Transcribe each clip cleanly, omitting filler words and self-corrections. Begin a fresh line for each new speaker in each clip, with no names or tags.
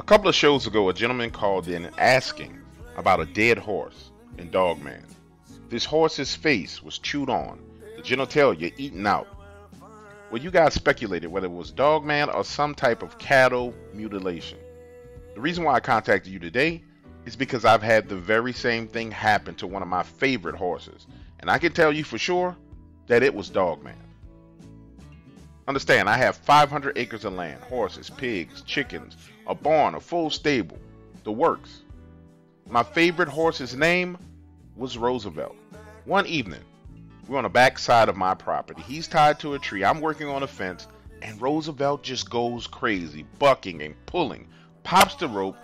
couple of shows ago, a gentleman called in asking about a dead horse in Dogman. This horse's face was chewed on, the genitalia eaten out. Well, you guys speculated whether it was Dogman or some type of cattle mutilation. The reason why I contacted you today is because I've had the very same thing happen to one of my favorite horses, and I can tell you for sure that it was Dogman. Understand, I have 500 acres of land, horses, pigs, chickens, a barn, a full stable, the works. My favorite horse's name was Roosevelt. One evening, we're on the back side of my property. He's tied to a tree. I'm working on a fence, and Roosevelt just goes crazy, bucking and pulling, pops the rope,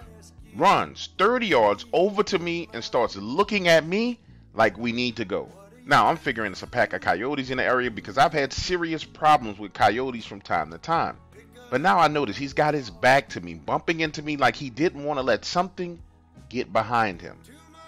runs 30 yards over to me and starts looking at me like we need to go. Now, I'm figuring it's a pack of coyotes in the area because I've had serious problems with coyotes from time to time. But now I notice he's got his back to me, bumping into me like he didn't want to let something get behind him.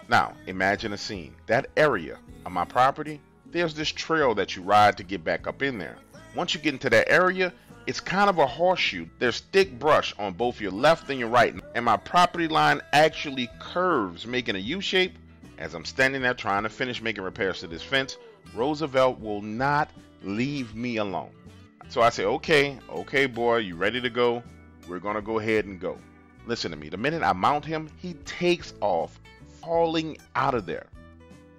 Now, imagine a scene. That area of my property, there's this trail that you ride to get back up in there. Once you get into that area, it's kind of a horseshoe. There's thick brush on both your left and your right, and my property line actually curves, making a U-shape. As I'm standing there trying to finish making repairs to this fence, Roosevelt will not leave me alone. So I say, okay boy, you ready to go? We're gonna go ahead and go. Listen to me, the minute I mount him, he takes off, falling out of there.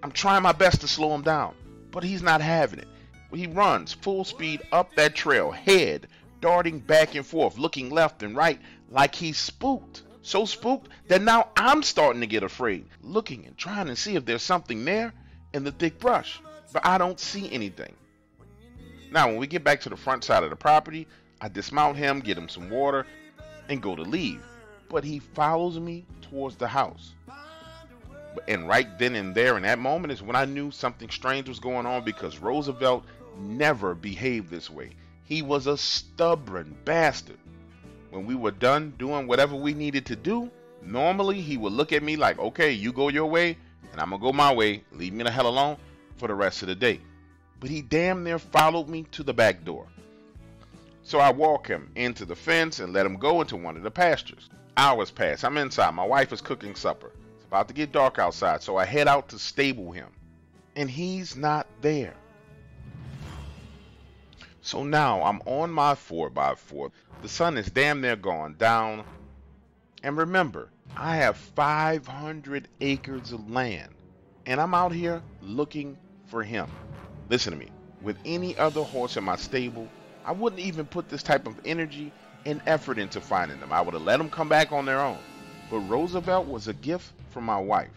I'm trying my best to slow him down, but he's not having it. He runs full speed up that trail, head darting back and forth, looking left and right like he's spooked. So spooked that now I'm starting to get afraid, looking and trying to see if there's something there in the thick brush, but I don't see anything. Now, when we get back to the front side of the property, I dismount him, get him some water, and go to leave. But he follows me towards the house. And right then and there in that moment is when I knew something strange was going on, because Roosevelt never behaved this way. He was a stubborn bastard. When we were done doing whatever we needed to do, normally he would look at me like, okay, you go your way and I'm gonna go my way, leave me the hell alone for the rest of the day. But he damn near followed me to the back door. So I walk him into the fence and let him go into one of the pastures. Hours pass, I'm inside, my wife is cooking supper. It's about to get dark outside, so I head out to stable him, and he's not there. So now I'm on my 4x4. The sun is damn near gone down. And remember, I have 500 acres of land, and I'm out here looking for him. Listen to me, with any other horse in my stable, I wouldn't even put this type of energy and effort into finding them. I would have let them come back on their own. But Roosevelt was a gift from my wife,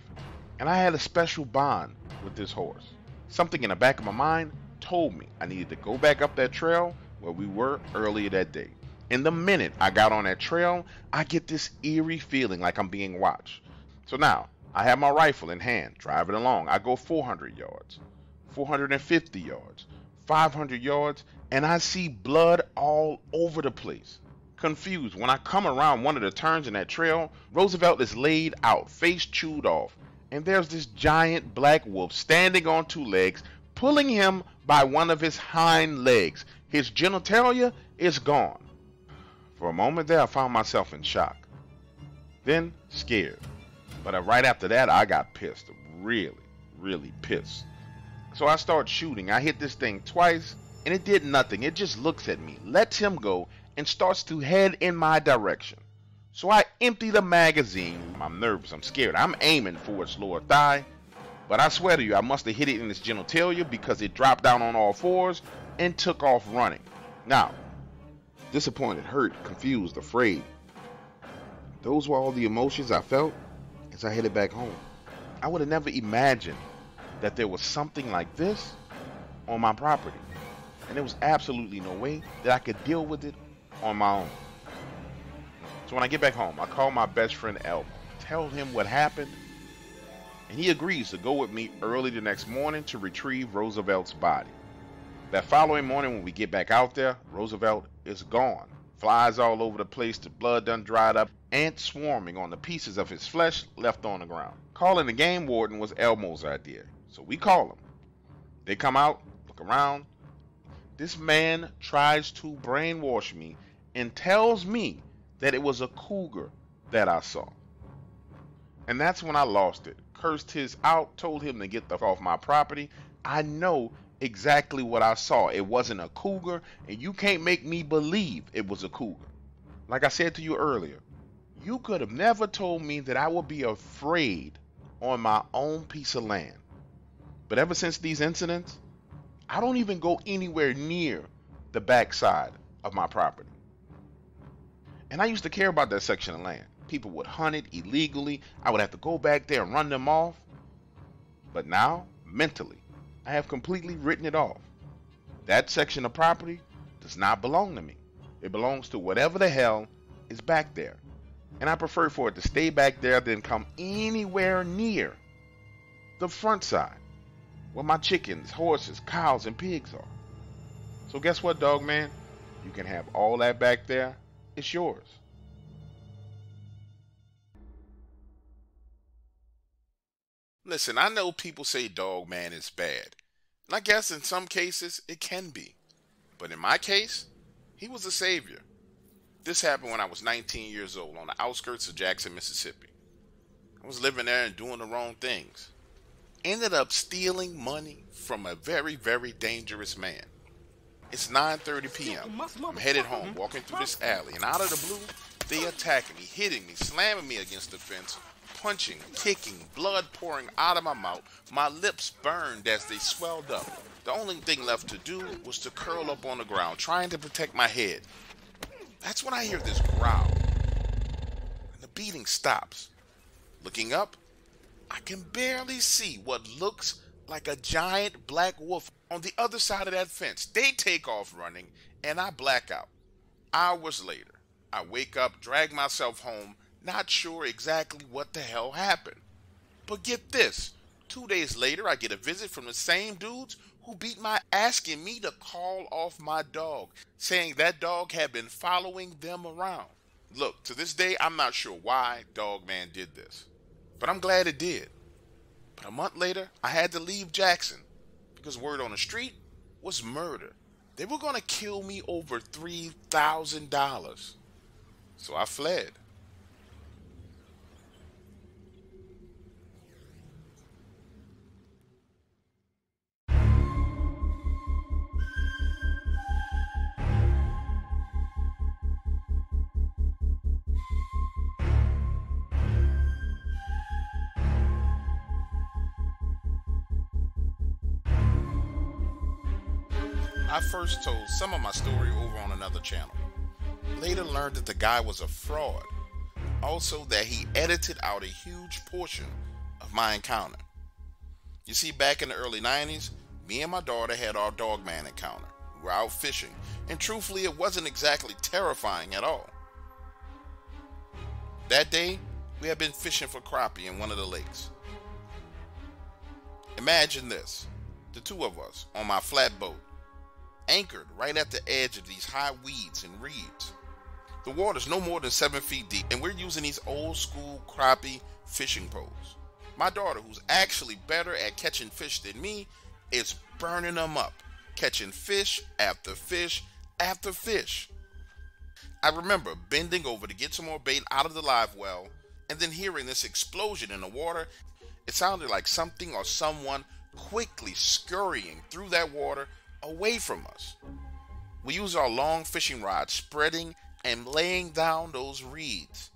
and I had a special bond with this horse. Something in the back of my mind told me I needed to go back up that trail where we were earlier that day. And the minute I got on that trail, I get this eerie feeling like I'm being watched. So now I have my rifle in hand, driving along. I go 400 yards, 450 yards, 500 yards, and I see blood all over the place. Confused, when I come around one of the turns in that trail, Roosevelt is laid out, face chewed off, and there's this giant black wolf standing on two legs, pulling him by one of his hind legs. His genitalia is gone. For a moment there, I found myself in shock. Then scared. But right after that, I got pissed. Really pissed. So I start shooting. I hit this thing twice, and it did nothing. It just looks at me, lets him go, and starts to head in my direction. So I empty the magazine. I'm nervous. I'm scared. I'm aiming for its lower thigh. But I swear to you, I must have hit it in its genitalia, because it dropped down on all fours and took off running. Now, disappointed, hurt, confused, afraid. Those were all the emotions I felt as I headed back home. I would have never imagined that there was something like this on my property. And there was absolutely no way that I could deal with it on my own. So when I get back home, I call my best friend Elmo, tell him what happened, and he agrees to go with me early the next morning to retrieve Roosevelt's body. That following morning when we get back out there, Roosevelt is gone. Flies all over the place, the blood done dried up, ants swarming on the pieces of his flesh left on the ground. Calling the game warden was Elmo's idea, so we call him. They come out, look around. This man tries to brainwash me and tells me that it was a cougar that I saw. And that's when I lost it. Cursed his out, told him to get the f off my property. I know exactly what I saw. It wasn't a cougar, and you can't make me believe it was a cougar. Like I said to you earlier, you could have never told me that I would be afraid on my own piece of land. But ever since these incidents, I don't even go anywhere near the backside of my property. And I used to care about that section of land. People would hunt it illegally. I would have to go back there and run them off. But now, mentally, I have completely written it off. That section of property does not belong to me. It belongs to whatever the hell is back there. And I prefer for it to stay back there than come anywhere near the front side where my chickens, horses, cows, and pigs are. So guess what, dog man? You can have all that back there. It's yours. Listen, I know people say Dogman is bad. And I guess in some cases it can be. But in my case, he was a savior. This happened when I was 19 years old on the outskirts of Jackson, Mississippi. I was living there and doing the wrong things. Ended up stealing money from a very, very dangerous man. It's 9:30 p.m. I'm headed home, walking through this alley, and out of the blue, they attacking me, hitting me, slamming me against the fence, punching, kicking, blood pouring out of my mouth. My lips burned as they swelled up. The only thing left to do was to curl up on the ground, trying to protect my head. That's when I hear this growl, and the beating stops. Looking up, I can barely see what looks like a giant black wolf on the other side of that fence. They take off running, and I black out. Hours later, I wake up, drag myself home, not sure exactly what the hell happened. But get this, 2 days later, I get a visit from the same dudes who beat my ass, asking me to call off my dog, saying that dog had been following them around. Look, to this day, I'm not sure why Dogman did this, but I'm glad it did. But a month later, I had to leave Jackson because word on the street was murder. They were going to kill me over $3,000. So I fled. I first told some of my story over on another channel. Later learned that the guy was a fraud. Also that he edited out a huge portion of my encounter. You see, back in the early 90s, me and my daughter had our Dogman encounter. We were out fishing, and truthfully it wasn't exactly terrifying at all. That day, we had been fishing for crappie in one of the lakes. Imagine this, the two of us on my flat boat, anchored right at the edge of these high weeds and reeds. The water's no more than 7 feet deep, and we're using these old school crappie fishing poles. My daughter, who's actually better at catching fish than me, is burning them up, catching fish after fish after fish. I remember bending over to get some more bait out of the live well, and then hearing this explosion in the water. It sounded like something or someone quickly scurrying through that water away from us. We use our long fishing rod, spreading and laying down those reeds.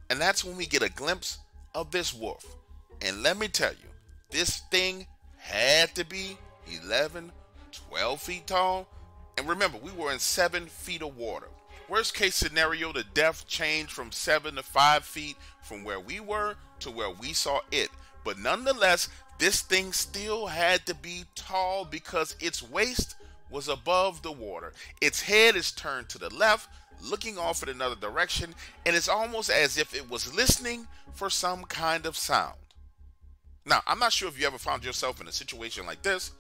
And that's when we get a glimpse of this wolf. And let me tell you, this thing had to be 11, 12 feet tall. And remember, we were in 7 feet of water. Worst case scenario, the depth changed from 7 to 5 feet from where we were to where we saw it. But nonetheless, this thing still had to be tall because its waist was above the water. Its head is turned to the left, looking off in another direction, and it's almost as if it was listening for some kind of sound. Now, I'm not sure if you ever found yourself in a situation like this,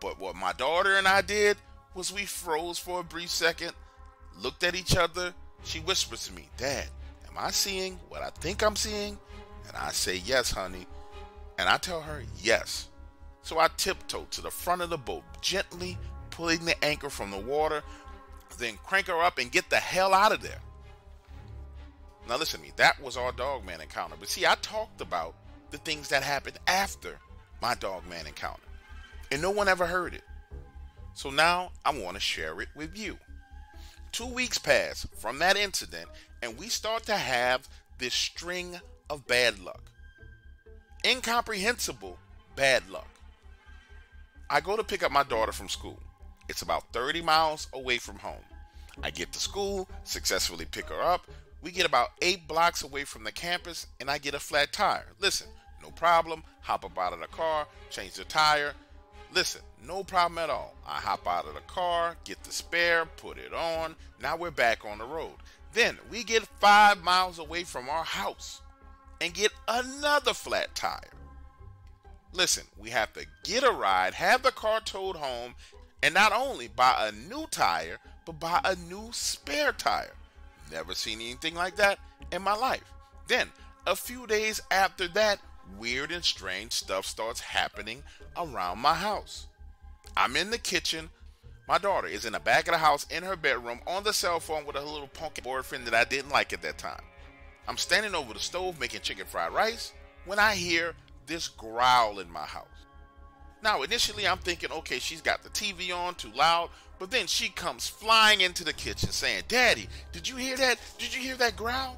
but what my daughter and I did was we froze for a brief second, looked at each other. She whispers to me, "Dad, am I seeing what I think I'm seeing?" And I say, "Yes, honey." And I tell her, "Yes." So I tiptoe to the front of the boat, gently pulling the anchor from the water, then crank her up and get the hell out of there. Now listen to me, that was our Dogman encounter. But see, I talked about the things that happened after my Dogman encounter, and no one ever heard it. So now I want to share it with you. 2 weeks pass from that incident, and we start to have this string of bad luck. Incomprehensible bad luck. I go to pick up my daughter from school. It's about 30 miles away from home. I get to school, successfully pick her up. We get about 8 blocks away from the campus, and I get a flat tire. Listen, no problem. Hop up out of the car, change the tire. Listen, no problem at all. I hop out of the car, get the spare, put it on. Now we're back on the road. Then we get 5 miles away from our house and get another flat tire. Listen, we have to get a ride, have the car towed home, and not only buy a new tire, but buy a new spare tire. Never seen anything like that in my life. Then, a few days after that, weird and strange stuff starts happening around my house. I'm in the kitchen. My daughter is in the back of the house in her bedroom on the cell phone with a little punky boyfriend that I didn't like at that time. I'm standing over the stove making chicken fried rice when I hear this growl in my house. Now, initially I'm thinking, okay, she's got the TV on too loud, but then she comes flying into the kitchen saying, "Daddy, did you hear that? Did you hear that growl?"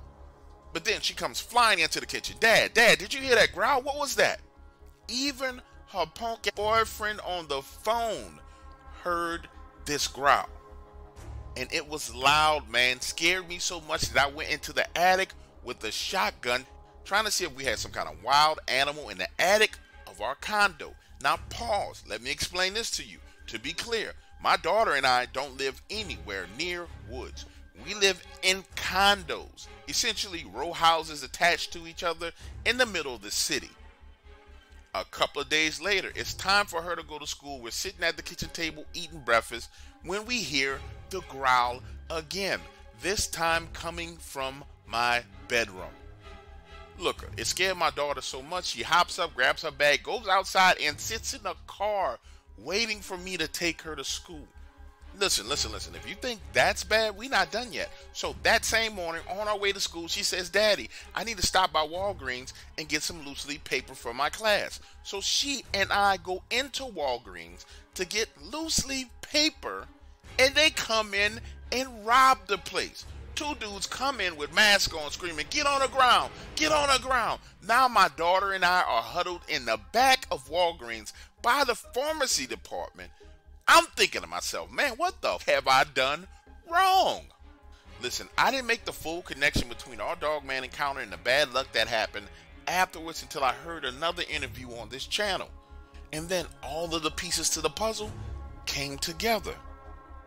But then she comes flying into the kitchen. Dad, did you hear that growl? What was that?" Even her punk boyfriend on the phone heard this growl. And it was loud, man. Scared me so much that I went into the attic with a shotgun trying to see if we had some kind of wild animal in the attic of our condo. Now pause. Let me explain this to you. To be clear, my daughter and I don't live anywhere near woods. We live in condos, essentially row houses attached to each other in the middle of the city. A couple of days later, it's time for her to go to school. We're sitting at the kitchen table eating breakfast when we hear the growl again, this time coming from my bedroom. Look, it scared my daughter so much, she hops up, grabs her bag, goes outside, and sits in a car waiting for me to take her to school. Listen. If you think that's bad, we're not done yet. So that same morning, on our way to school, she says, "Daddy, I need to stop by Walgreens and get some loose leaf paper for my class." So she and I go into Walgreens to get loose leaf paper, and they come in and rob the place. 2 dudes come in with masks on screaming, "Get on the ground! Get on the ground!" Now my daughter and I are huddled in the back of Walgreens by the pharmacy department. I'm thinking to myself, man, what the have I done wrong? Listen, I didn't make the full connection between our Dogman encounter and the bad luck that happened afterwards until I heard another interview on this channel. And then all of the pieces to the puzzle came together.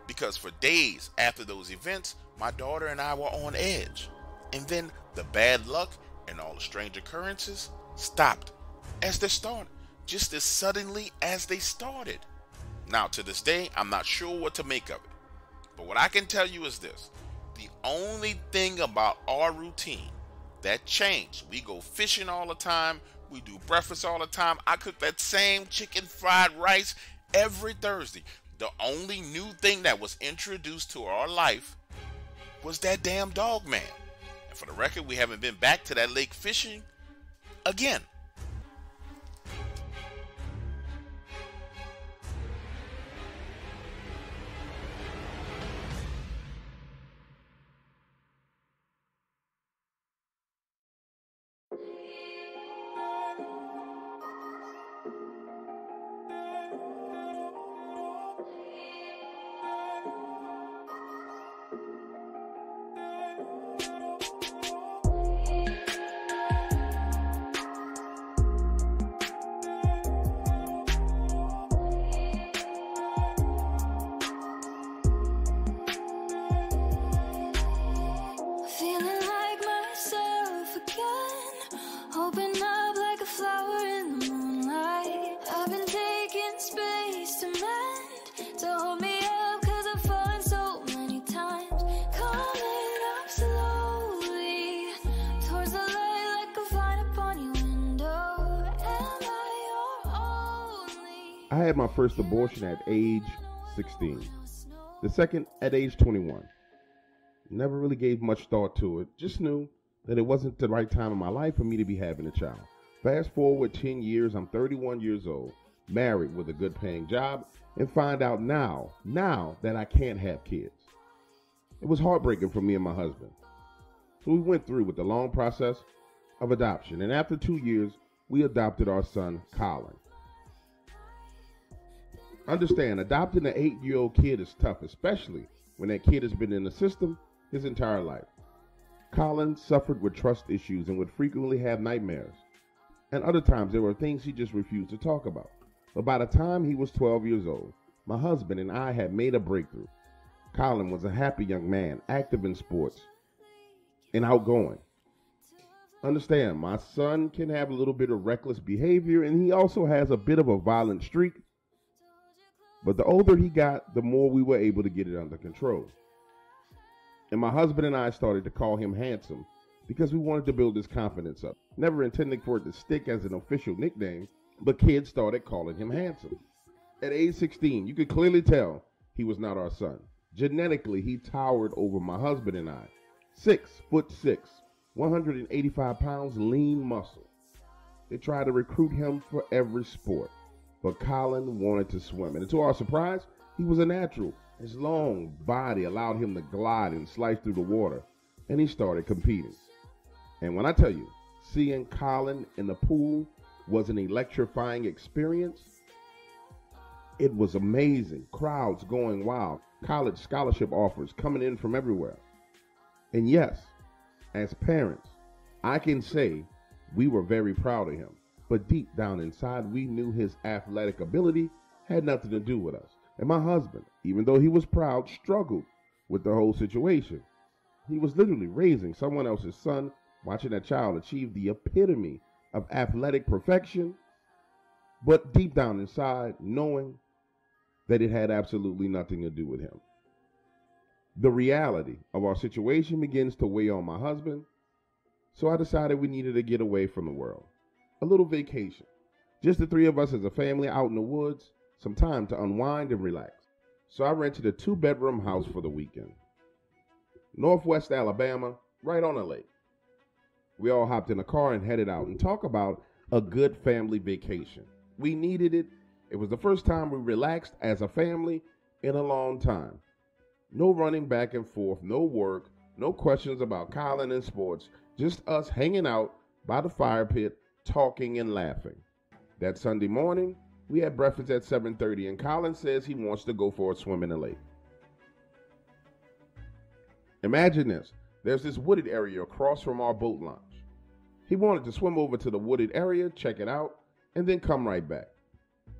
Because for days after those events, my daughter and I were on edge. And then the bad luck and all the strange occurrences stopped as they started, just as suddenly as they started. Now, to this day, I'm not sure what to make of it. But what I can tell you is this. The only thing about our routine that changed, we go fishing all the time, we do breakfast all the time, I cook that same chicken fried rice every Thursday. The only new thing that was introduced to our life was that damn Dogman. And for the record, we haven't been back to that lake fishing again.
I had my first abortion at age 16. The second at age 21. Never really gave much thought to it. Just knew that it wasn't the right time in my life for me to be having a child. Fast forward 10 years, I'm 31 years old, married with a good paying job, and find out now that I can't have kids. It was heartbreaking for me and my husband. So we went through with the long process of adoption, and after 2 years, we adopted our son, Colin. Understand, adopting an 8-year-old kid is tough, especially when that kid has been in the system his entire life. Colin suffered with trust issues and would frequently have nightmares. And other times there were things he just refused to talk about. But by the time he was 12 years old, my husband and I had made a breakthrough. Colin was a happy young man, active in sports, and outgoing. Understand, my son can have a little bit of reckless behavior, and he also has a bit of a violent streak. But the older he got, the more we were able to get it under control. And my husband and I started to call him Handsome because we wanted to build his confidence up. Never intending for it to stick as an official nickname, but kids started calling him Handsome. At age 16, you could clearly tell he was not our son. Genetically, he towered over my husband and I. 6'6", 185 pounds, lean muscle. They tried to recruit him for every sport, but Colin wanted to swim. And to our surprise, he was a natural. His long body allowed him to glide and slice through the water, and he started competing. And when I tell you, seeing Colin in the pool was an electrifying experience. It was amazing. Crowds going wild. College scholarship offers coming in from everywhere. And yes, as parents, I can say we were very proud of him. But deep down inside, we knew his athletic ability had nothing to do with us. And my husband, even though he was proud, struggled with the whole situation. He was literally raising someone else's son, watching that child achieve the epitome of athletic perfection, but deep down inside, knowing that it had absolutely nothing to do with him. The reality of our situation begins to weigh on my husband, so I decided we needed to get away from the world. A little vacation. Just the three of us as a family out in the woods, some time to unwind and relax. So I rented a 2-bedroom house for the weekend. Northwest Alabama, right on a lake. We all hopped in a car and headed out and talk about a good family vacation. We needed it. It was the first time we relaxed as a family in a long time. No running back and forth, no work, no questions about Colin and sports, just us hanging out by the fire pit, talking and laughing. That Sunday morning, we had breakfast at 7:30, and Colin says he wants to go for a swim in the lake. Imagine this. There's this wooded area across from our boat launch. He wanted to swim over to the wooded area, check it out, and then come right back.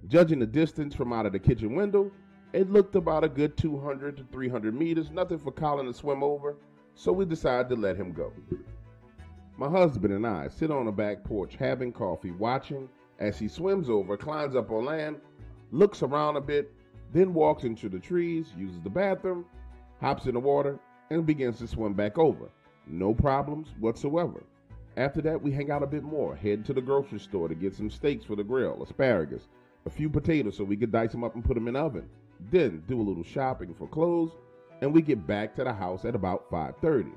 Judging the distance from out of the kitchen window, it looked about a good 200 to 300 meters, nothing for Colin to swim over, so we decided to let him go. My husband and I sit on the back porch having coffee, watching as he swims over, climbs up on land, looks around a bit, then walks into the trees, uses the bathroom, hops in the water, and begins to swim back over. No problems whatsoever. After that, we hang out a bit more, head to the grocery store to get some steaks for the grill, asparagus, a few potatoes so we could dice them up and put them in the oven. Then do a little shopping for clothes, and we get back to the house at about 5:30.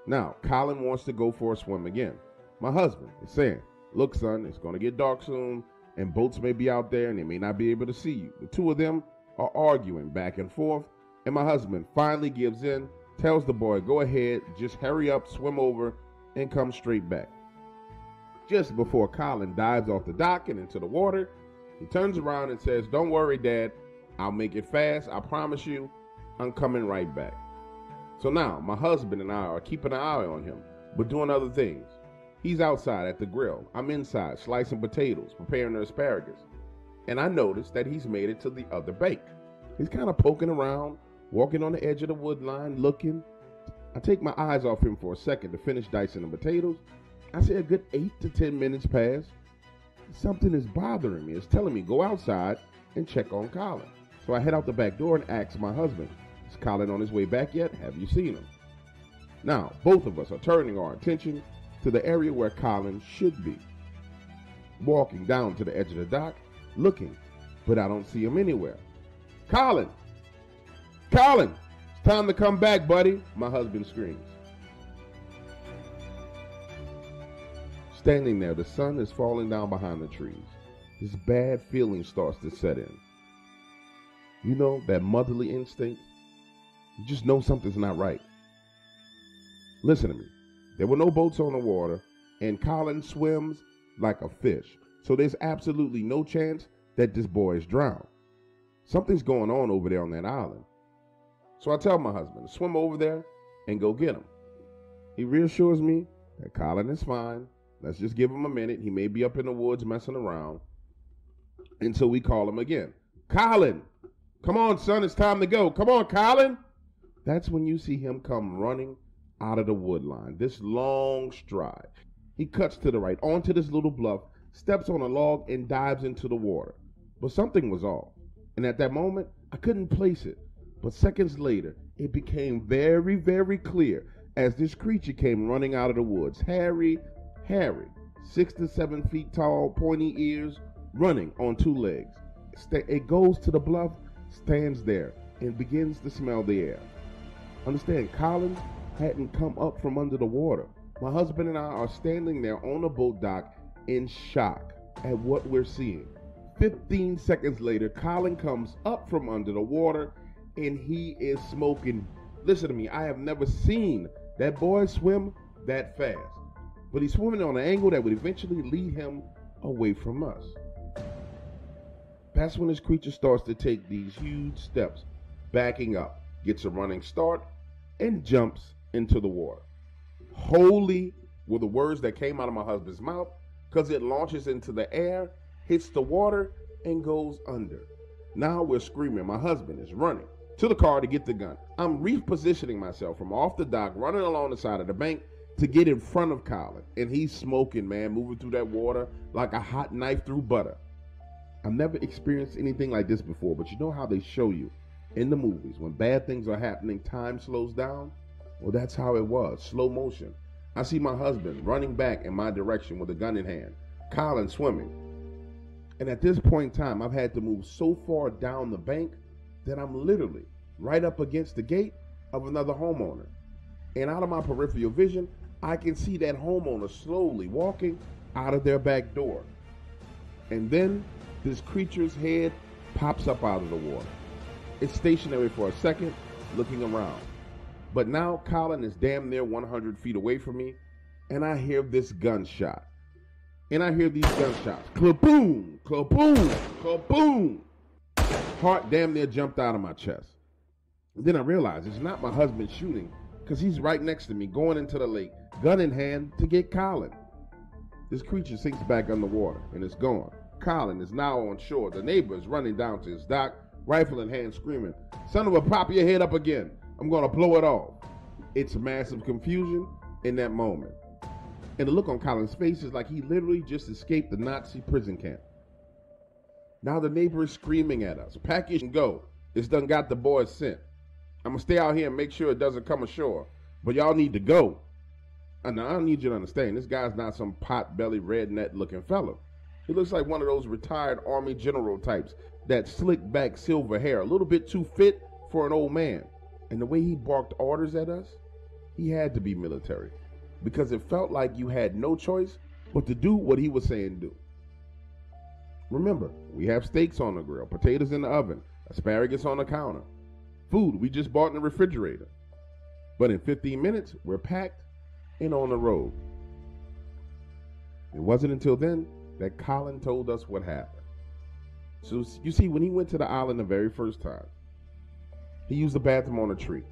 Now, Colin wants to go for a swim again. My husband is saying, "Look, son, it's going to get dark soon, and boats may be out there, and they may not be able to see you." The two of them are arguing back and forth, and my husband finally gives in, tells the boy, "Go ahead, just hurry up, swim over, and come straight back." Just before Colin dives off the dock and into the water, he turns around and says, "Don't worry, Dad. I'll make it fast. I promise you, I'm coming right back." So now, my husband and I are keeping an eye on him, but doing other things. He's outside at the grill. I'm inside, slicing potatoes, preparing the asparagus. And I notice that he's made it to the other bank. He's kind of poking around, walking on the edge of the wood line, looking. I take my eyes off him for a second to finish dicing the potatoes. I say a good 8 to 10 minutes pass. Something is bothering me. It's telling me, go outside and check on Colin. So I head out the back door and ask my husband, "Is Colin on his way back yet? Have you seen him?" Now, both of us are turning our attention to the area where Colin should be. Walking down to the edge of the dock, looking, but I don't see him anywhere. "Colin! Colin! It's time to come back, buddy," my husband screams. Standing there, the sun is falling down behind the trees. This bad feeling starts to set in. You know, that motherly instinct? You just know something's not right. Listen to me. There were no boats on the water, and Colin swims like a fish. So there's absolutely no chance that this boy is drowned. Something's going on over there on that island. So I tell my husband to swim over there and go get him. He reassures me that Colin is fine. Let's just give him a minute. He may be up in the woods messing around. And so we call him again. Colin, come on, son, it's time to go. Come on, Colin. That's when you see him come running out of the wood line, this long stride. He cuts to the right, onto this little bluff, steps on a log, and dives into the water. But something was off. And at that moment, I couldn't place it. But seconds later, it became very, very clear as this creature came running out of the woods. Hairy, 6 to 7 feet tall, pointy ears, running on 2 legs. It goes to the bluff, stands there, and begins to smell the air. Understand, Colin hadn't come up from under the water. My husband and I are standing there on the boat dock in shock at what we're seeing. 15 seconds later, Colin comes up from under the water, and he is smoking. Listen to me, I have never seen that boy swim that fast. But he's swimming on an angle that would eventually lead him away from us. That's when this creature starts to take these huge steps, backing up, gets a running start, and jumps into the water. Holy were the words that came out of my husband's mouth, because it launches into the air, hits the water, and goes under. Now we're screaming. My husband is running to the car to get the gun. I'm repositioning myself from off the dock, running along the side of the bank to get in front of Colin. And he's smoking, man, moving through that water like a hot knife through butter. I've never experienced anything like this before, but you know how they show you in the movies when bad things are happening, time slows down? Well, that's how it was, slow motion. I see my husband running back in my direction with a gun in hand, Colin swimming. And at this point in time, I've had to move so far down the bank that I'm literally right up against the gate of another homeowner. And out of my peripheral vision, I can see that homeowner slowly walking out of their back door. And then this creature's head pops up out of the water. It's stationary for a second, looking around. But now Colin is damn near 100 feet away from me, and I hear this gunshot. And I hear these gunshots. Kaboom, kaboom, kaboom. Heart damn near jumped out of my chest. And then I realized it's not my husband shooting, because he's right next to me, going into the lake, gun in hand, to get Colin. This creature sinks back underwater, and it's gone. Colin is now on shore. The neighbor is running down to his dock, rifle in hand, screaming, "Son of a, pop your head up again. I'm going to blow it off." It's massive confusion in that moment. And the look on Colin's face is like he literally just escaped the Nazi prison camp. Now the neighbor is screaming at us, "Pack it and go. It's done got the boys sent. I'm going to stay out here and make sure it doesn't come ashore. But y'all need to go." And now I need you to understand, this guy's not some pot-belly, redneck looking fella. He looks like one of those retired Army general types, that slick back silver hair, a little bit too fit for an old man. And the way he barked orders at us, he had to be military, because it felt like you had no choice but to do what he was saying do. Remember, we have steaks on the grill, potatoes in the oven, asparagus on the counter, food we just bought in the refrigerator. But in 15 minutes, we're packed and on the road. It wasn't until then that Colin told us what happened. So you see, when he went to the island the very first time, he used the bathroom on a tree.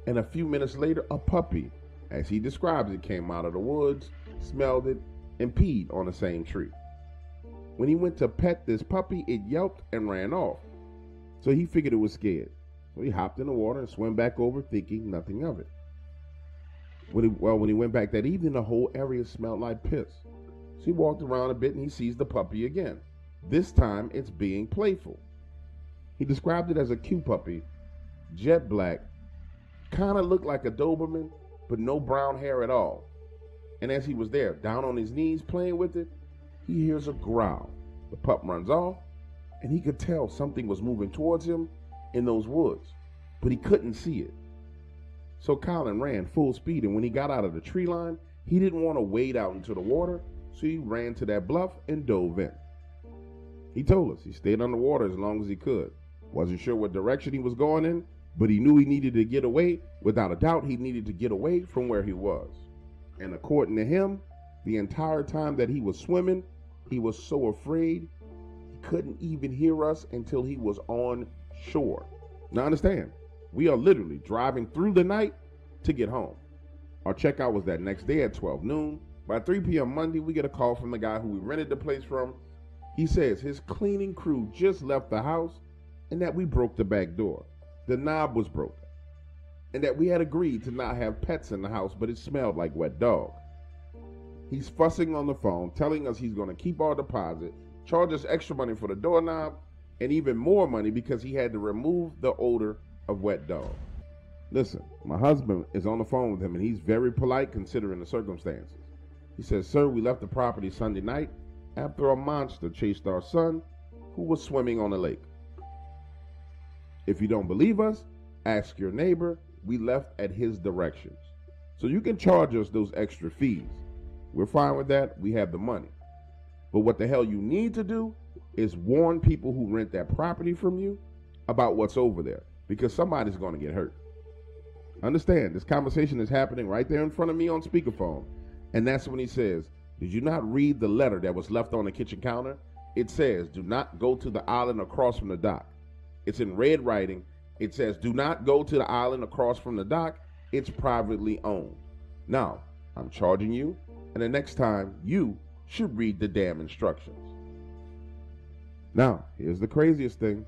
And a few minutes later, a puppy, as he describes it, came out of the woods, smelled it, and peed on the same tree. When he went to pet this puppy, it yelped and ran off. So he figured it was scared. So he hopped in the water and swam back over, thinking nothing of it. When he went back that evening, the whole area smelled like piss. So he walked around a bit and he sees the puppy again. This time, it's being playful. He described it as a cute puppy, jet black, kind of looked like a Doberman, but no brown hair at all. And as he was there, down on his knees playing with it, he hears a growl. The pup runs off, and he could tell something was moving towards him in those woods, but he couldn't see it. So Colin ran full speed, and when he got out of the tree line, he didn't want to wade out into the water so he ran to that bluff and dove in. He told us he stayed underwater as long as he could. Wasn't sure what direction he was going in, but he knew he needed to get away. Without a doubt, he needed to get away from where he was. And according to him, the entire time that he was swimming, he was so afraid he couldn't even hear us until he was on shore. Now understand, we are literally driving through the night to get home. Our checkout was that next day at 12 noon. By 3 p.m. Monday, we get a call from the guy who we rented the place from. He says his cleaning crew just left the house and that we broke the back door. The knob was broken. And that we had agreed to not have pets in the house, but it smelled like wet dog. He's fussing on the phone, telling us he's going to keep our deposit, charge us extra money for the doorknob, and even more money because he had to remove the odor of wet dog. Listen, my husband is on the phone with him, and he's very polite considering the circumstances. He says, "Sir, we left the property Sunday night after a monster chased our son who was swimming on the lake. If you don't believe us, ask your neighbor. We left at his directions. So you can charge us those extra fees. We're fine with that. We have the money. But what the hell you need to do is warn people who rent that property from you about what's over there, because somebody's going to get hurt." Understand, this conversation is happening right there in front of me on speakerphone. And that's when he says, "Did you not read the letter that was left on the kitchen counter? It says, do not go to the island across from the dock." It's in red writing. It says, "Do not go to the island across from the dock. It's privately owned." Now, I'm charging you, and the next time you should read the damn instructions. Now, here's the craziest thing.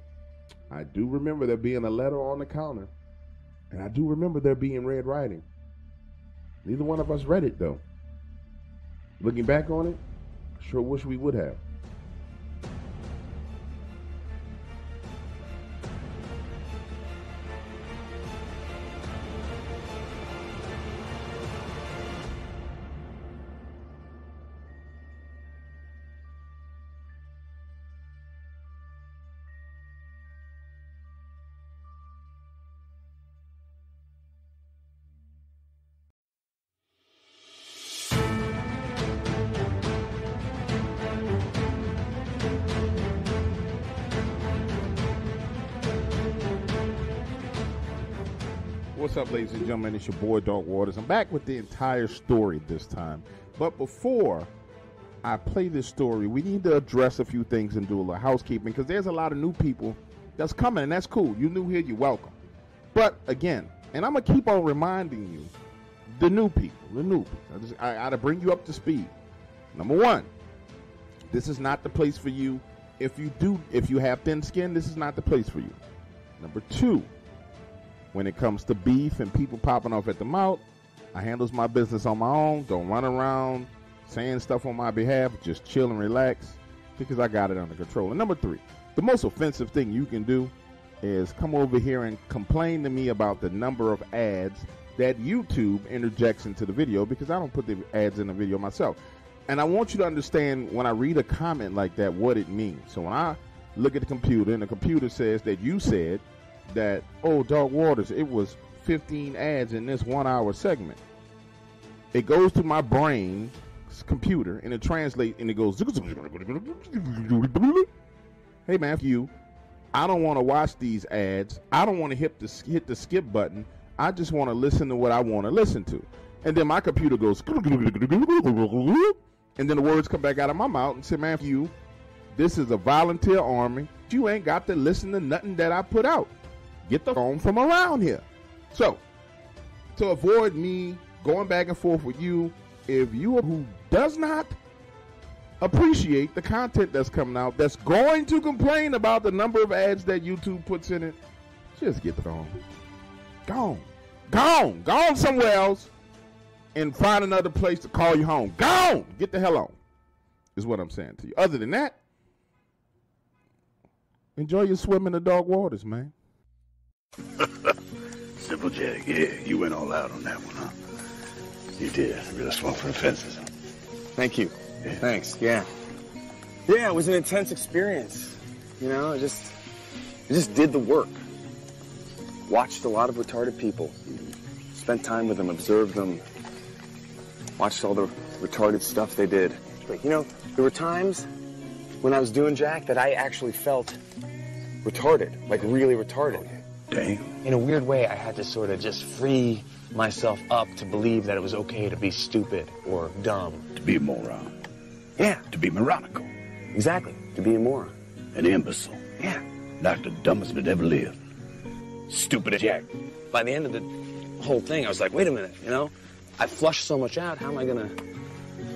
I do remember there being a letter on the counter, and I do remember there being red writing. Neither one of us read it, though. Looking back on it, I sure wish we would have. What's up, ladies and gentlemen? It's your boy, Dog Waters. I'm back with the entire story this time. But before I play this story, we need to address a few things and do a little housekeeping, because there's a lot of new people that's coming, and that's cool. You're new here, you're welcome. But again, and I'm going to keep on reminding you, the new people. I got to bring you up to speed. Number one, this is not the place for you. If you have thin skin, this is not the place for you. Number two, when it comes to beef and people popping off at the mouth, I handles my business on my own. Don't run around saying stuff on my behalf. Just chill and relax, because I got it under control. And number three, the most offensive thing you can do is come over here and complain to me about the number of ads that YouTube interjects into the video, because I don't put the ads in the video myself. And I want you to understand, when I read a comment like that, what it means. So when I look at the computer and the computer says that you said that, "Oh, Dog Waters, it was 15 ads in this 1 hour segment," it goes to my brain's computer and it translates and it goes, "Hey man, you, I don't want to watch these ads. I don't want to hit the skip button. I just want to listen to what I want to listen to." And then my computer goes, and then the words come back out of my mouth and say, "Man, you, this is a volunteer army. You ain't got to listen to nothing that I put out. Get the phone from around here." So, to avoid me going back and forth with you, if you are who does not appreciate the content that's coming out, that's going to complain about the number of ads that YouTube puts in it, just get the phone. Go on somewhere else and find another place to call you home. Go! Get the hell on, is what I'm saying to you. Other than that, enjoy your swim in the Dog Waters, man.
Simple Jag, yeah, you went all out on that one, huh? You did. Really swung for the fences.
Thank you.
Yeah.
Thanks, yeah. Yeah, it was an intense experience. You know, I just did the work. Watched a lot of retarded people. Spent time with them, observed them. Watched all the retarded stuff they did. You know, there were times when I was doing Jack that I actually felt retarded, like really retarded.
Damn.
In a weird way, I had to sort of just free myself up to believe that it was okay to be stupid or dumb.
To be a moron.
Yeah,
To be moronical.
exactly. To be a moron.
An imbecile.
Yeah.
Like the dumbest that ever lived. Stupid as Jack.
By the end of the whole thing, I was like, wait a minute, you know? I flushed so much out, how am I gonna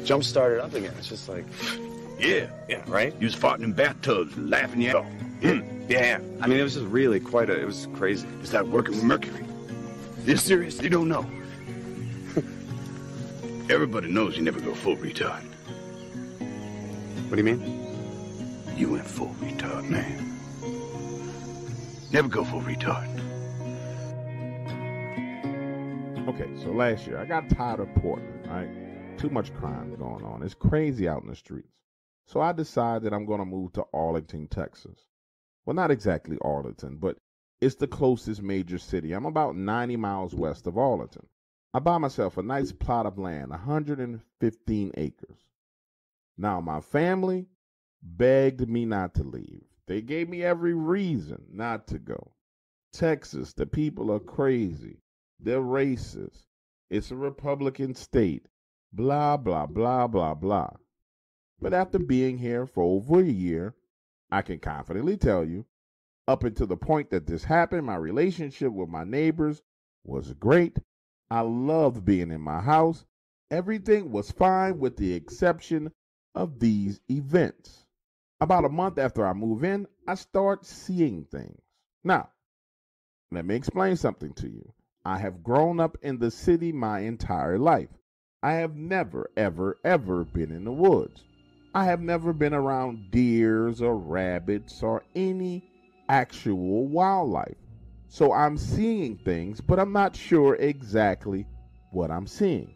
jumpstart it up again? It's just like,
Yeah.
yeah, right?
You was farting in bathtubs, laughing your off. Yeah.
Yeah. I mean, it was just really it was crazy.
It's like working with mercury. You're serious? You don't know. Everybody knows you never go full retard.
What do you mean?
You went full retard, man. Never go full retard.
Okay, so last year I got tired of Portland, right? Too much crime going on. It's crazy out in the streets. So I decided I'm going to move to Arlington, Texas. Well, not exactly Arlington, but it's the closest major city. I'm about 90 miles west of Arlington. I buy myself a nice plot of land, 115 acres. Now, my family begged me not to leave. They gave me every reason not to go. Texas, the people are crazy. They're racist. It's a Republican state. Blah, blah, blah, blah, blah. But after being here for over a year, I can confidently tell you, up until the point that this happened, my relationship with my neighbors was great. I loved being in my house. Everything was fine with the exception of these events. About a month after I move in, I start seeing things. Now, let me explain something to you. I have grown up in the city my entire life. I have never, ever, ever been in the woods. I have never been around deers or rabbits or any actual wildlife. So I'm seeing things, but I'm not sure exactly what I'm seeing.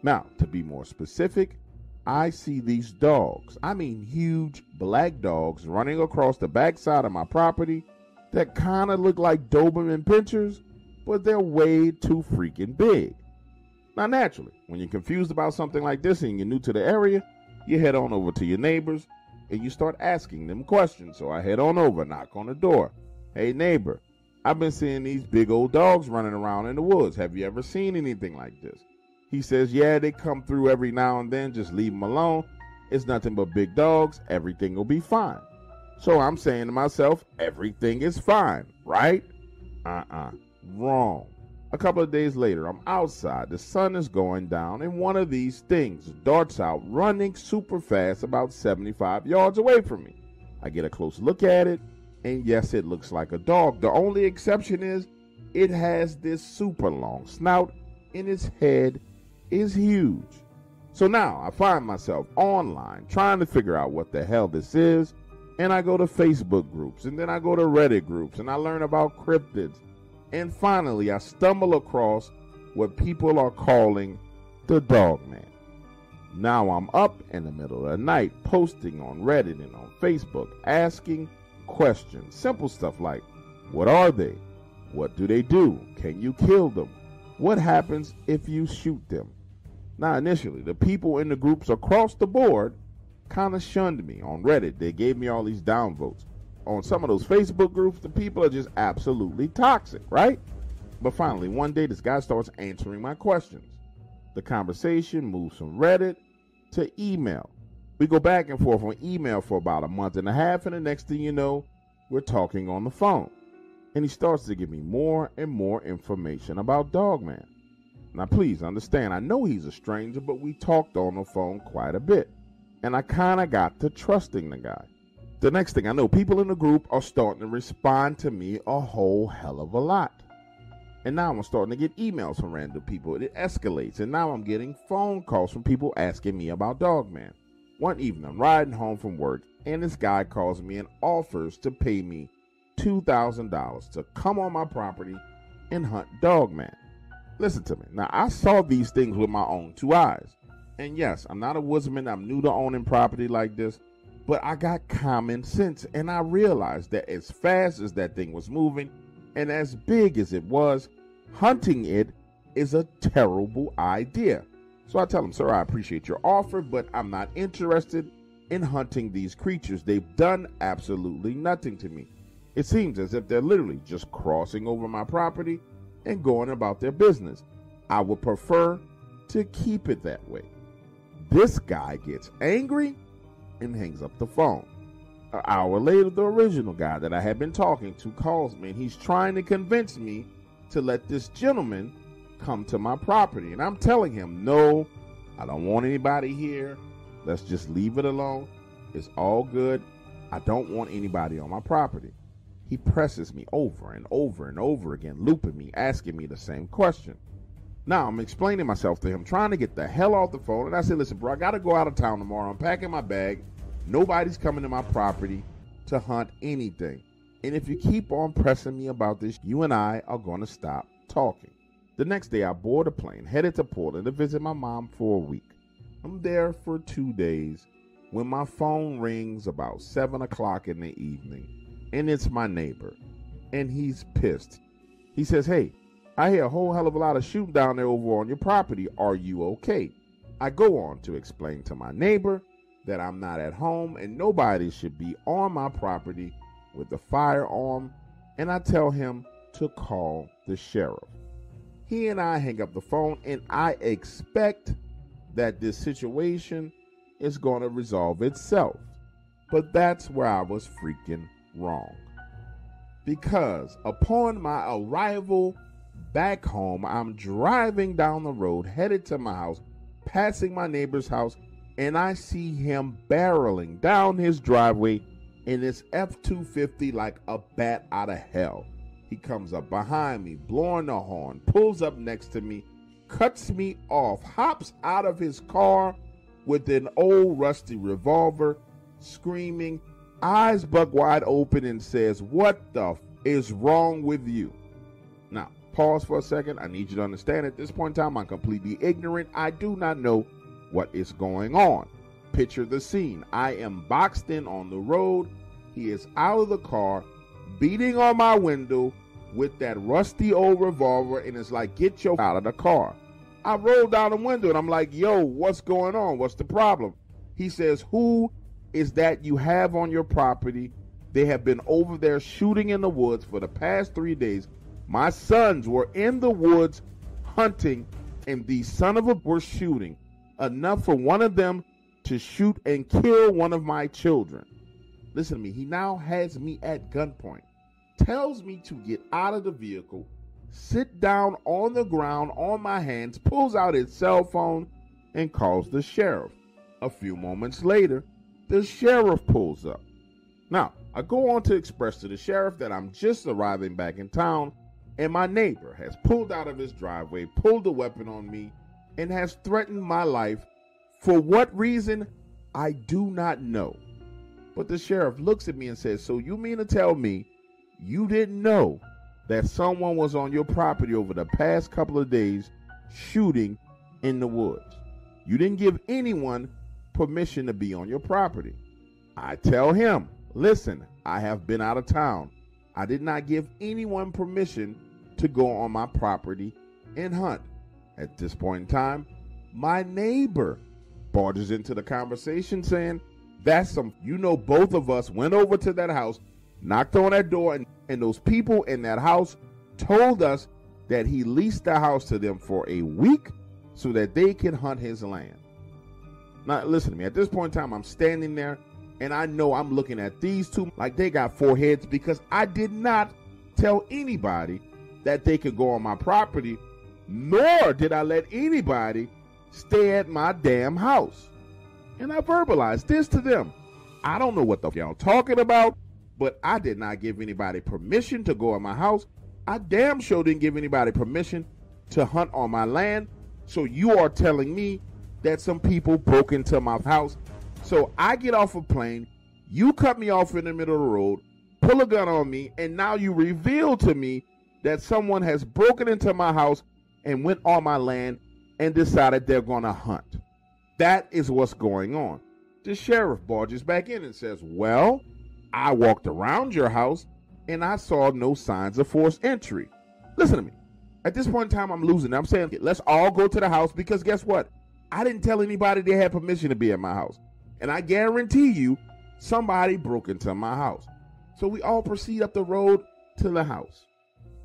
Now, to be more specific, I see these dogs. I mean huge black dogs running across the backside of my property that kind of look like Dogman Encounters, but they're way too freaking big. Now, naturally, when you're confused about something like this and you're new to the area, you head on over to your neighbors and you start asking them questions. So I head on over, knock on the door. Hey, neighbor, I've been seeing these big old dogs running around in the woods. Have you ever seen anything like this? He says, yeah, they come through every now and then. Just leave them alone. It's nothing but big dogs. Everything will be fine. So I'm saying to myself, everything is fine, right? Wrong. A couple of days later, I'm outside. The sun is going down, and one of these things darts out, running super fast about 75 yards away from me. I get a close look at it, and yes, it looks like a dog. The only exception is it has this super long snout, and its head is huge. So now I find myself online trying to figure out what the hell this is, and I go to Facebook groups, and then I go to Reddit groups, and I learn about cryptids. And finally, I stumble across what people are calling the Dogman. Now I'm up in the middle of the night posting on Reddit and on Facebook, asking questions. Simple stuff like, what are they? What do they do? Can you kill them? What happens if you shoot them? Now, initially, the people in the groups across the board kind of shunned me on Reddit. They gave me all these downvotes. On some of those Facebook groups, the people are just absolutely toxic, right? But finally, one day, this guy starts answering my questions. The conversation moves from Reddit to email. We go back and forth on email for about a month and a half, and the next thing you know, we're talking on the phone. And he starts to give me more and more information about Dogman. Now, please understand, I know he's a stranger, but we talked on the phone quite a bit. And I kind of got to trusting the guy. The next thing I know, people in the group are starting to respond to me a whole hell of a lot. And now I'm starting to get emails from random people. It escalates. And now I'm getting phone calls from people asking me about Dogman. One evening, I'm riding home from work, and this guy calls me and offers to pay me $2,000 to come on my property and hunt Dogman. Listen to me. Now, I saw these things with my own two eyes. And yes, I'm not a woodsman. I'm new to owning property like this. But I got common sense, and I realized that as fast as that thing was moving and as big as it was, hunting it is a terrible idea. So I tell him, sir, I appreciate your offer, but I'm not interested in hunting these creatures. They've done absolutely nothing to me. It seems as if they're literally just crossing over my property and going about their business. I would prefer to keep it that way. This guy gets angry and hangs up the phone. An hour later, the original guy that I had been talking to calls me, and he's trying to convince me to let this gentleman come to my property. And I'm telling him, no, I don't want anybody here. Let's just leave it alone. It's all good. I don't want anybody on my property. He presses me over and over and over again, looping me, asking me the same question. Now, I'm explaining myself to him, trying to get the hell off the phone. And I said, listen, bro, I got to go out of town tomorrow. I'm packing my bag. Nobody's coming to my property to hunt anything. And if you keep on pressing me about this, you and I are going to stop talking. The next day, I board a plane, headed to Portland to visit my mom for a week. I'm there for 2 days when my phone rings about 7 o'clock in the evening. And it's my neighbor. And he's pissed. He says, hey, I hear a whole hell of a lot of shooting down there over on your property. Are you okay? I go on to explain to my neighbor that I'm not at home and nobody should be on my property with a firearm, and I tell him to call the sheriff. He and I hang up the phone, and I expect that this situation is going to resolve itself. But that's where I was freaking wrong. Because upon my arrival back home, I'm driving down the road, headed to my house, passing my neighbor's house, and I see him barreling down his driveway in his F-250 like a bat out of hell. He comes up behind me, blowing the horn, pulls up next to me, cuts me off, hops out of his car with an old rusty revolver, screaming, eyes buck wide open, and says, what the f is wrong with you? Now, pause for a second. I need you to understand at this point in time, I'm completely ignorant. I do not know what is going on. Picture the scene. I am boxed in on the road. He is out of the car, beating on my window with that rusty old revolver, and it's like, get your out of the car. I roll down the window and I'm like, yo, what's going on? What's the problem? He says, who is that you have on your property? They have been over there shooting in the woods for the past 3 days. My sons were in the woods hunting, and these son of a were shooting. Enough for one of them to shoot and kill one of my children. Listen to me. He now has me at gunpoint, tells me to get out of the vehicle, sit down on the ground on my hands, pulls out his cell phone, and calls the sheriff. A few moments later, the sheriff pulls up. Now, I go on to express to the sheriff that I'm just arriving back in town, and my neighbor has pulled out of his driveway, pulled a weapon on me, and has threatened my life. For what reason, I do not know. But the sheriff looks at me and says, so you mean to tell me you didn't know that someone was on your property over the past couple of days shooting in the woods? You didn't give anyone permission to be on your property. I tell him, listen, I have been out of town. I did not give anyone permission to go on my property and hunt. At this point in time, my neighbor barges into the conversation saying, that's some, both of us went over to that house, knocked on that door, and those people in that house told us that he leased the house to them for a week so that they can hunt his land. Now, listen to me. At this point in time, I'm standing there, and I know I'm looking at these two like they got four heads, because I did not tell anybody that they could go on my property, nor did I let anybody stay at my damn house. And I verbalized this to them. I don't know what the y'all talking about, but I did not give anybody permission to go in my house. I damn sure didn't give anybody permission to hunt on my land. So you are telling me that some people broke into my house. So I get off a plane, you cut me off in the middle of the road, pull a gun on me, and now you reveal to me that someone has broken into my house and went on my land and decided they're going to hunt. That is what's going on. The sheriff barges back in and says, well, I walked around your house and I saw no signs of forced entry. Listen to me. At this point in time, I'm losing. I'm saying, let's all go to the house, because guess what? I didn't tell anybody they had permission to be at my house. And I guarantee you, somebody broke into my house. So we all proceed up the road to the house.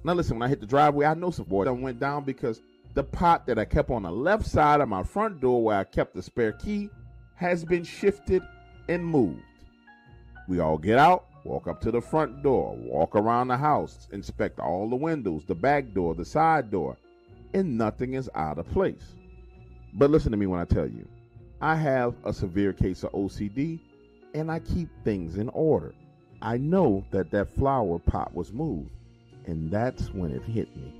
Now listen, when I hit the driveway, I know some boy done went down because the pot that I kept on the left side of my front door where I kept the spare key has been shifted and moved. We all get out, walk up to the front door, walk around the house, inspect all the windows, the back door, the side door, and nothing is out of place. But listen to me when I tell you, I have a severe case of OCD and I keep things in order. I know that that flower pot was moved, and that's when it hit me.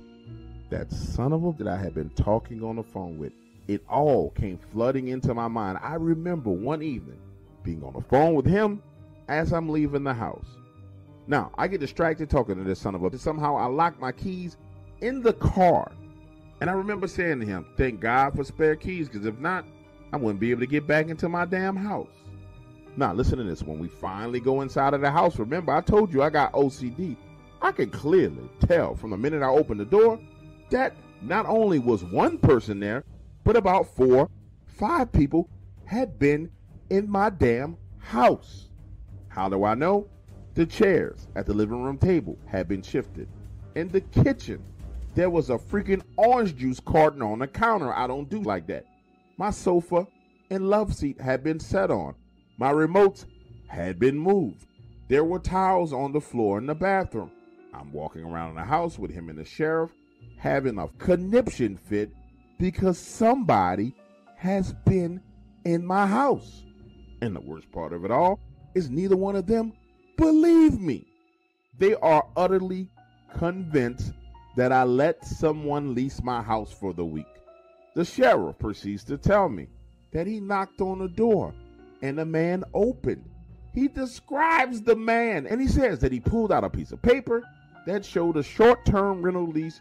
That son of a that I had been talking on the phone with, it all came flooding into my mind. I remember one evening being on the phone with him as I'm leaving the house. Now, I get distracted talking to this son of a. Somehow I lock my keys in the car. And I remember saying to him, thank God for spare keys, because if not, I wouldn't be able to get back into my damn house. Now, listen to this. When we finally go inside of the house, remember, I told you I got OCD. I could clearly tell from the minute I opened the door that not only was one person there, but about 4, 5 people had been in my damn house. How do I know? The chairs at the living room table had been shifted. In the kitchen, there was a freaking orange juice carton on the counter. I don't do like that. My sofa and love seat had been set on. My remotes had been moved. There were towels on the floor in the bathroom. I'm walking around the house with him and the sheriff having a conniption fit because somebody has been in my house. And the worst part of it all is neither one of them believe me. They are utterly convinced that I let someone lease my house for the week. The sheriff proceeds to tell me that he knocked on the door and the man opened. He describes the man and he says that he pulled out a piece of paper that showed a short-term rental lease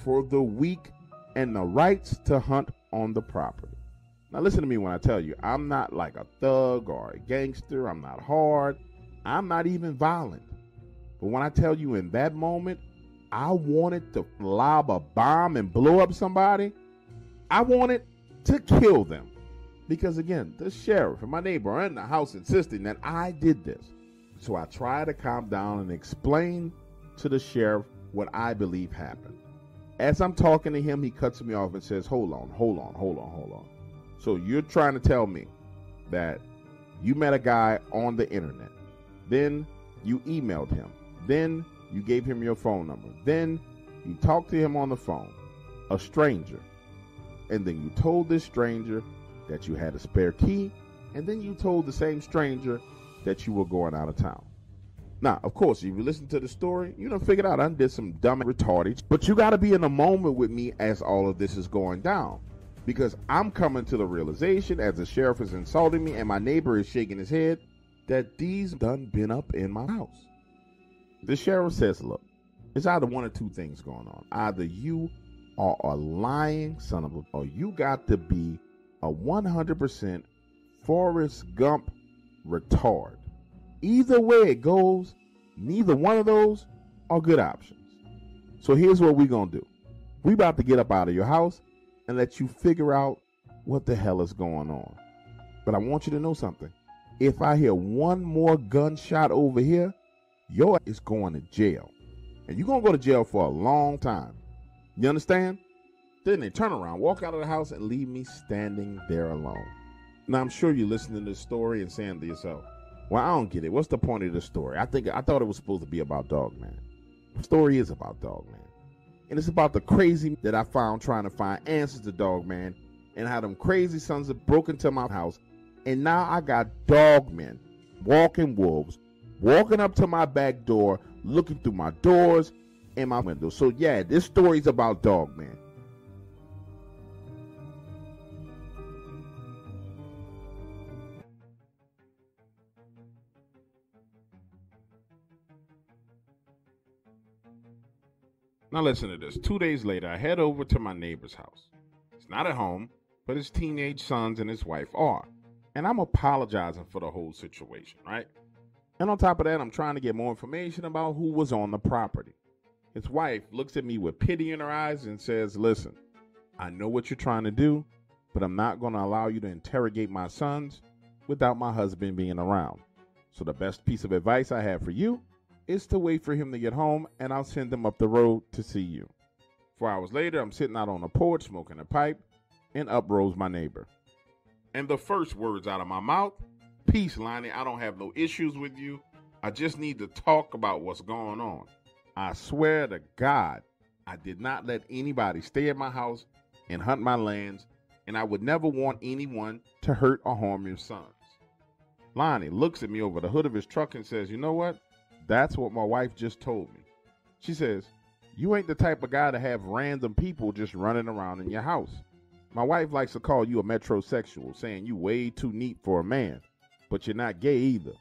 for the week and the rights to hunt on the property. Now listen to me when I tell you, I'm not like a thug or a gangster. I'm not hard. I'm not even violent. But when I tell you in that moment, I wanted to lob a bomb and blow up somebody. I wanted to kill them. Because again, the sheriff and my neighbor are in the house insisting that I did this. So I try to calm down and explain to the sheriff what I believe happened. As I'm talking to him, he cuts me off and says, hold on. So you're trying to tell me that you met a guy on the internet. Then you emailed him. Then you gave him your phone number. Then you talked to him on the phone, a stranger. And then you told this stranger that you had a spare key. And then you told the same stranger that you were going out of town. Now, of course, if you listen to the story, you done figured out I did some dumb retarded. But you got to be in the moment with me as all of this is going down. Because I'm coming to the realization as the sheriff is insulting me and my neighbor is shaking his head that these done been up in my house. The sheriff says, look, it's either one or two things going on. Either you are a lying son of a, or you got to be a 100% Forrest Gump retard. Either way it goes, neither one of those are good options. So here's what we're going to do. We about to get up out of your house and let you figure out what the hell is going on. But I want you to know something. If I hear one more gunshot over here, your ass is going to jail. And you're going to go to jail for a long time. You understand? Then they turn around, walk out of the house, and leave me standing there alone. Now, I'm sure you're listening to this story and saying to yourself, well, I don't get it. What's the point of the story? I thought it was supposed to be about Dogman. The story is about Dogman. And it's about the crazy that I found trying to find answers to Dogman and how them crazy sons have broke into my house. And now I got Dogmen, walking wolves, walking up to my back door, looking through my doors and my windows. So yeah, this story's about Dogman. Now listen to this. 2 days later, I head over to my neighbor's house. He's not at home, but his teenage sons and his wife are. And I'm apologizing for the whole situation, right? And on top of that, I'm trying to get more information about who was on the property. His wife looks at me with pity in her eyes and says, listen, I know what you're trying to do, but I'm not going to allow you to interrogate my sons without my husband being around. So the best piece of advice I have for you is to wait for him to get home, and I'll send him up the road to see you. 4 hours later, I'm sitting out on the porch smoking a pipe, and up rose my neighbor. And the first words out of my mouth, "Peace, Lonnie, I don't have no issues with you. I just need to talk about what's going on." I swear to God, I did not let anybody stay at my house and hunt my lands, and I would never want anyone to hurt or harm your sons. Lonnie looks at me over the hood of his truck and says, "You know what? That's what my wife just told me." She says, "You ain't the type of guy to have random people just running around in your house. My wife likes to call you a metrosexual, saying you way too neat for a man, but you're not gay either.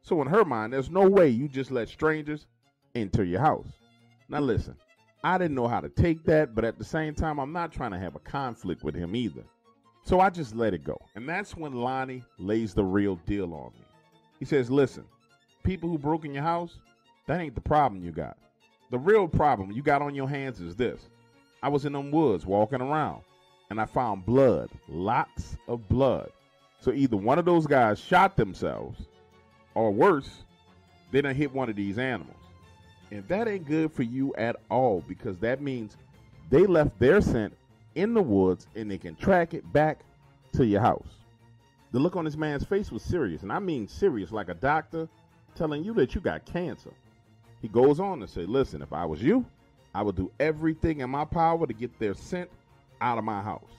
So in her mind, there's no way you just let strangers into your house." Now listen, I didn't know how to take that, but at the same time, I'm not trying to have a conflict with him either. So I just let it go. And that's when Lonnie lays the real deal on me. He says, "Listen, people who broke in your house, that ain't the problem you got. The real problem you got on your hands is this. I was in them woods walking around, and I found blood, lots of blood. So either one of those guys shot themselves, or worse, they done hit one of these animals. And that ain't good for you at all, because that means they left their scent in the woods and they can track it back to your house." The look on this man's face was serious, and I mean serious, like a doctor telling you that you got cancer. He goes on to say, "Listen, if I was you, I would do everything in my power to get their scent out of my house.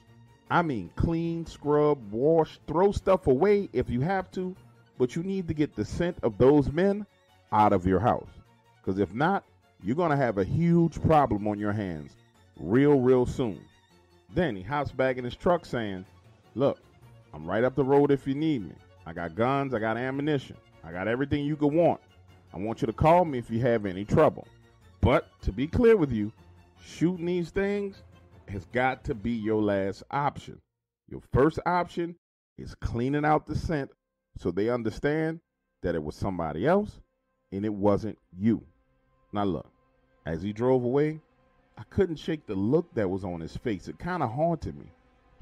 I mean clean, scrub, wash, throw stuff away if you have to, but you need to get the scent of those men out of your house. Because if not, you're going to have a huge problem on your hands real soon." Then he hops back in his truck saying, "Look, I'm right up the road if you need me. I got guns, I got ammunition, I got everything you could want. I want you to call me if you have any trouble. But to be clear with you, shooting these things has got to be your last option. Your first option is cleaning out the scent so they understand that it was somebody else and it wasn't you." Now look, as he drove away, I couldn't shake the look that was on his face. It kind of haunted me.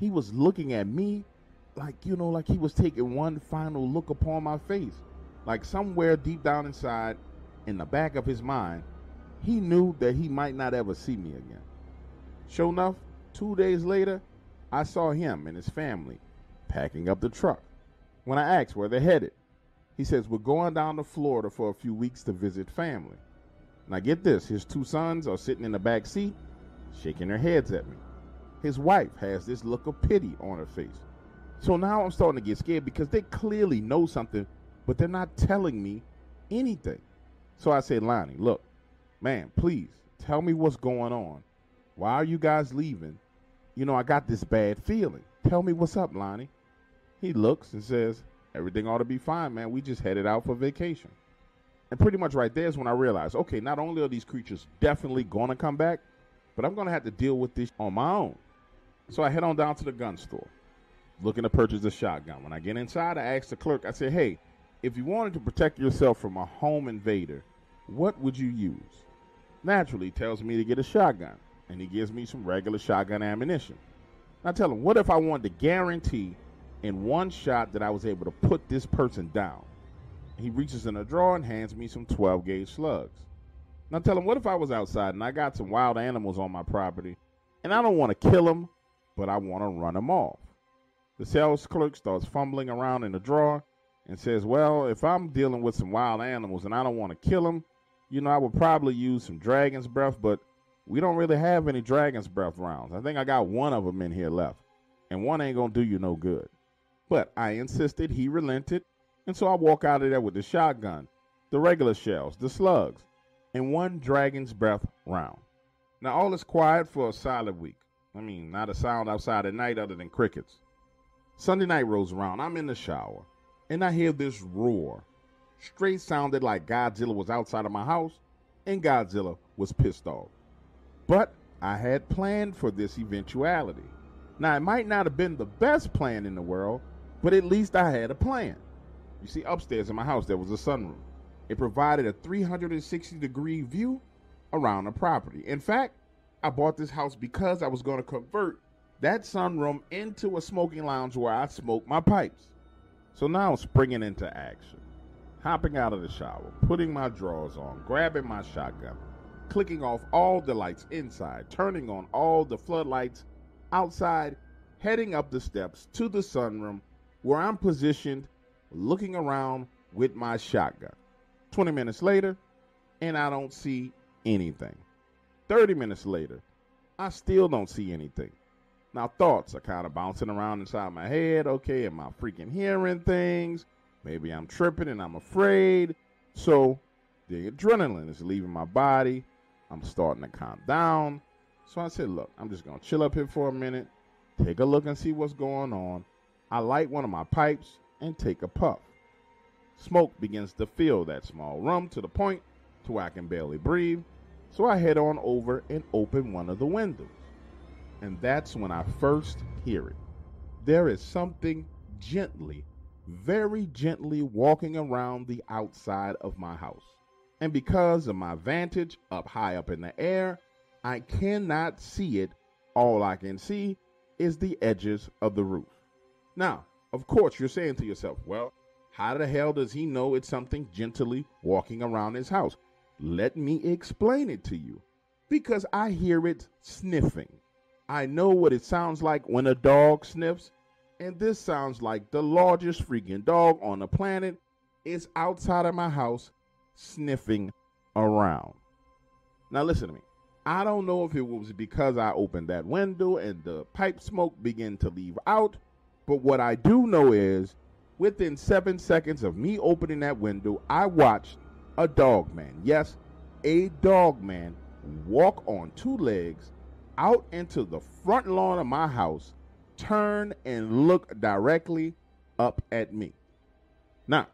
He was looking at me like he was taking one final look upon my face. Like somewhere deep down inside, in the back of his mind, he knew that he might not ever see me again. Sure enough, 2 days later, I saw him and his family packing up the truck. When I asked where they're headed, he says, "We're going down to Florida for a few weeks to visit family." Now get this, his 2 sons are sitting in the back seat, shaking their heads at me. His wife has this look of pity on her face. So now I'm starting to get scared because they clearly know something, but they're not telling me anything. So I say, "Lonnie, look, man, please tell me what's going on. Why are you guys leaving? I got this bad feeling. Tell me what's up, Lonnie." He looks and says, "Everything ought to be fine, man. We just headed out for vacation." And pretty much right there is when I realized, okay, not only are these creatures definitely going to come back, but I'm going to have to deal with this on my own. So I head on down to the gun store, looking to purchase a shotgun. When I get inside, I ask the clerk, I say, "Hey, if you wanted to protect yourself from a home invader, what would you use?" Naturally, he tells me to get a shotgun, and he gives me some regular shotgun ammunition. I tell him, what if I wanted to guarantee in one shot that I was able to put this person down? He reaches in a drawer and hands me some 12-gauge slugs. Now tell him, what if I was outside and I got some wild animals on my property and I don't want to kill them, but I want to run them off? The sales clerk starts fumbling around in the drawer and says, "Well, if I'm dealing with some wild animals and I don't want to kill them, I would probably use some dragon's breath, but we don't really have any dragon's breath rounds. I think I got one of them in here left, and one ain't going to do you no good." But I insisted, he relented, and so I walk out of there with the shotgun, the regular shells, the slugs, and one dragon's breath round. Now all is quiet for a solid week. Not a sound outside at night other than crickets. Sunday night rolls around, I'm in the shower, and I hear this roar. Straight sounded like Godzilla was outside of my house, and Godzilla was pissed off. But I had planned for this eventuality. Now, it might not have been the best plan in the world, but at least I had a plan. You see, upstairs in my house, there was a sunroom. It provided a 360-degree view around the property. In fact, I bought this house because I was going to convert that sunroom into a smoking lounge where I smoke my pipes. So now I'm springing into action, hopping out of the shower, putting my drawers on, grabbing my shotgun, clicking off all the lights inside, turning on all the floodlights outside, heading up the steps to the sunroom where I'm positioned, looking around with my shotgun. 20 minutes later, and I don't see anything. 30 minutes later, I still don't see anything. Now thoughts are kind of bouncing around inside my head. Okay, am I freaking hearing things? Maybe I'm tripping and I'm afraid. So the adrenaline is leaving my body. I'm starting to calm down. So I said, look, I'm just going to chill up here for a minute, take a look and see what's going on. I light one of my pipes and take a puff. Smoke begins to fill that small room to the point to where I can barely breathe. So I head on over and open one of the windows. And that's when I first hear it. There is something gently, very gently walking around the outside of my house. And because of my vantage up high up in the air, I cannot see it. All I can see is the edges of the roof. Now, of course, you're saying to yourself, well, how the hell does he know it's something gently walking around his house? Let me explain it to you. Because I hear it sniffing. I know what it sounds like when a dog sniffs. And this sounds like the largest freaking dog on the planet is outside of my house sniffing around. Now listen to me. I don't know if it was because I opened that window and the pipe smoke began to leave out. But what I do know is within 7 seconds of me opening that window, I watched a dogman, yes, a dogman, walk on 2 legs out into the front lawn of my house, turn and look directly up at me. Now,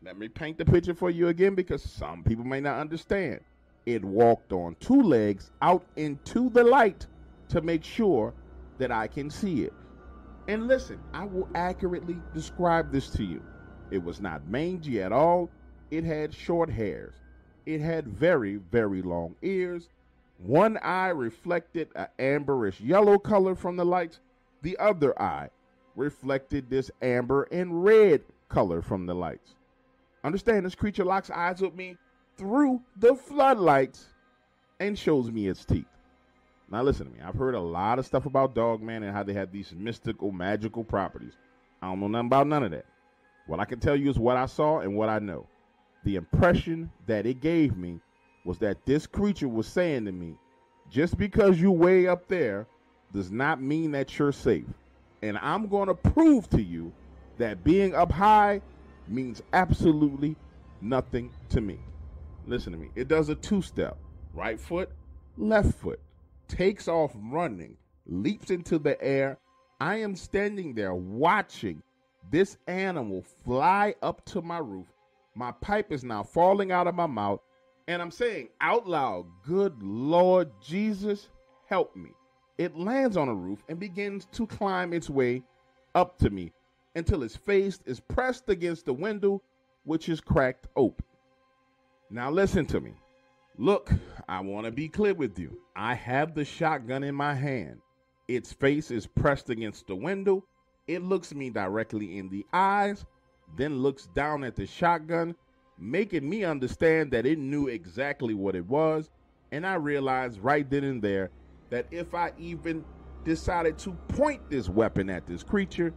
let me paint the picture for you again because some people may not understand. It walked on 2 legs out into the light to make sure that I can see it. And listen, I will accurately describe this to you. It was not mangy at all. It had short hairs. It had very, very long ears. One eye reflected an amberish yellow color from the lights. The other eye reflected this amber and red color from the lights. Understand, this creature locks eyes with me through the floodlights and shows me its teeth. Now listen to me. I've heard a lot of stuff about Dogman and how they have these mystical, magical properties. I don't know nothing about none of that. What I can tell you is what I saw and what I know. The impression that it gave me was that this creature was saying to me, just because you're way up there does not mean that you're safe. And I'm going to prove to you that being up high means absolutely nothing to me. Listen to me. It does a 2-step. Right foot, left foot. Takes off running, leaps into the air. I am standing there watching this animal fly up to my roof. My pipe is now falling out of my mouth, and I'm saying out loud, good Lord Jesus, help me. It lands on a roof and begins to climb its way up to me until its face is pressed against the window, which is cracked open. Now listen to me. Look, I want to be clear with you. I have the shotgun in my hand. Its face is pressed against the window. It looks me directly in the eyes, then looks down at the shotgun, making me understand that it knew exactly what it was. And I realized right then and there that if I even decided to point this weapon at this creature,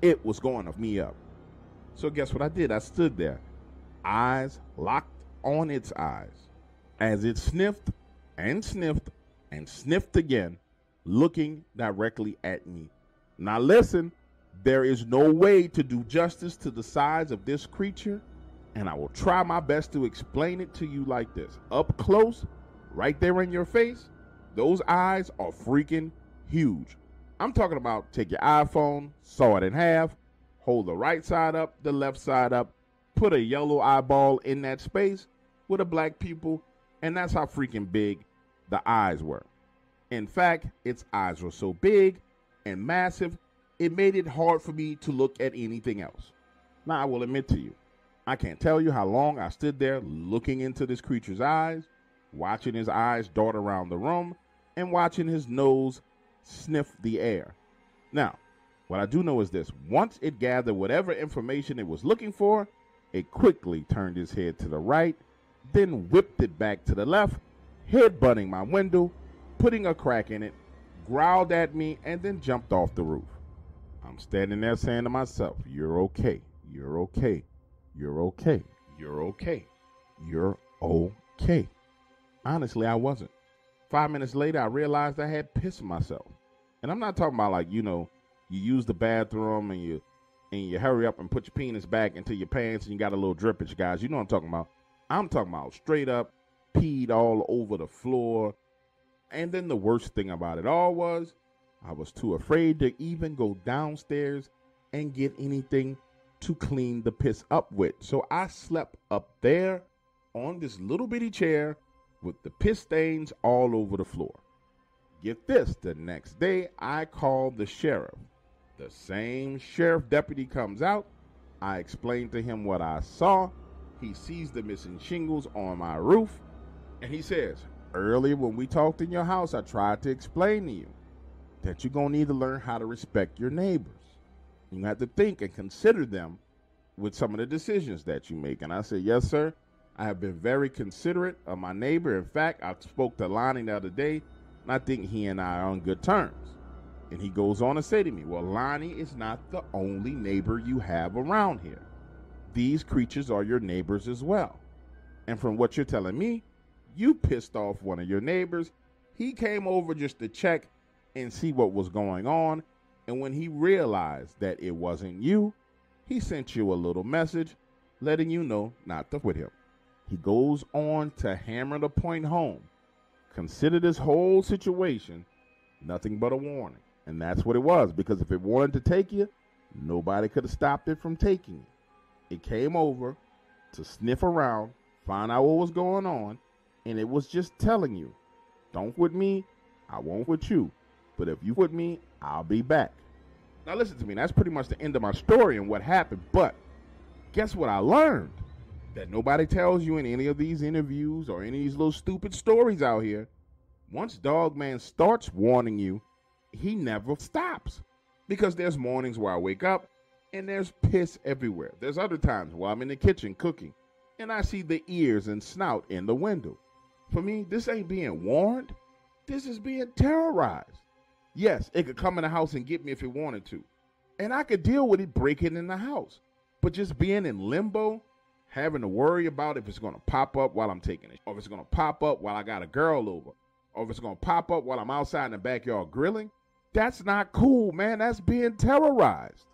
it was going to me up. So guess what I did? I stood there, eyes locked on its eyes, as it sniffed and sniffed and sniffed again, looking directly at me. Now listen, there is no way to do justice to the size of this creature, and I will try my best to explain it to you like this. Up close, right there in your face, those eyes are freaking huge. I'm talking about take your iPhone, saw it in half, hold the right side up, the left side up, put a yellow eyeball in that space with a black pupil, and that's how freaking big the eyes were. In fact, its eyes were so big and massive, it made it hard for me to look at anything else. Now, I will admit to you, I can't tell you how long I stood there looking into this creature's eyes, watching his eyes dart around the room, and watching his nose sniff the air. Now, what I do know is this. Once it gathered whatever information it was looking for, it quickly turned its head to the right, then whipped it back to the left, head-butting my window, putting a crack in it, growled at me, and then jumped off the roof. I'm standing there saying to myself, you're okay, you're okay, you're okay, you're okay, you're okay. Honestly, I wasn't. 5 minutes later, I realized I had pissed myself. And I'm not talking about like, you use the bathroom and you hurry up and put your penis back into your pants and you got a little drippage, guys. You know what I'm talking about. I'm talking about straight up peed all over the floor. And then the worst thing about it all was I was too afraid to even go downstairs and get anything to clean the piss up with. So I slept up there on this little bitty chair with the piss stains all over the floor. Get this, the next day I called the sheriff. The same sheriff deputy comes out. I explained to him what I saw. He sees the missing shingles on my roof. And he says, earlier when we talked in your house, I tried to explain to you that you're going to need to learn how to respect your neighbors. You have to think and consider them with some of the decisions that you make. And I said, yes, sir. I have been very considerate of my neighbor. In fact, I spoke to Lonnie the other day, and I think he and I are on good terms. And he goes on to say to me, well, Lonnie is not the only neighbor you have around here. These creatures are your neighbors as well. And from what you're telling me, you pissed off one of your neighbors. He came over just to check and see what was going on. And when he realized that it wasn't you, he sent you a little message letting you know not to with him. He goes on to hammer the point home. Consider this whole situation nothing but a warning. And that's what it was, because if it wanted to take you, nobody could have stopped it from taking you. It came over to sniff around, find out what was going on, and it was just telling you, don't with me, I won't with you. But if you with me, I'll be back. Now listen to me, that's pretty much the end of my story and what happened. But guess what I learned? That nobody tells you in any of these interviews or any of these little stupid stories out here. Once Dogman starts warning you, he never stops. Because there's mornings where I wake up and there's piss everywhere. There's other times while I'm in the kitchen cooking and I see the ears and snout in the window. For me, this ain't being warned. This is being terrorized. Yes, it could come in the house and get me if it wanted to. And I could deal with it breaking in the house. But just being in limbo, having to worry about if it's going to pop up while I'm taking it, or if it's going to pop up while I got a girl over, or if it's going to pop up while I'm outside in the backyard grilling, that's not cool, man. That's being terrorized.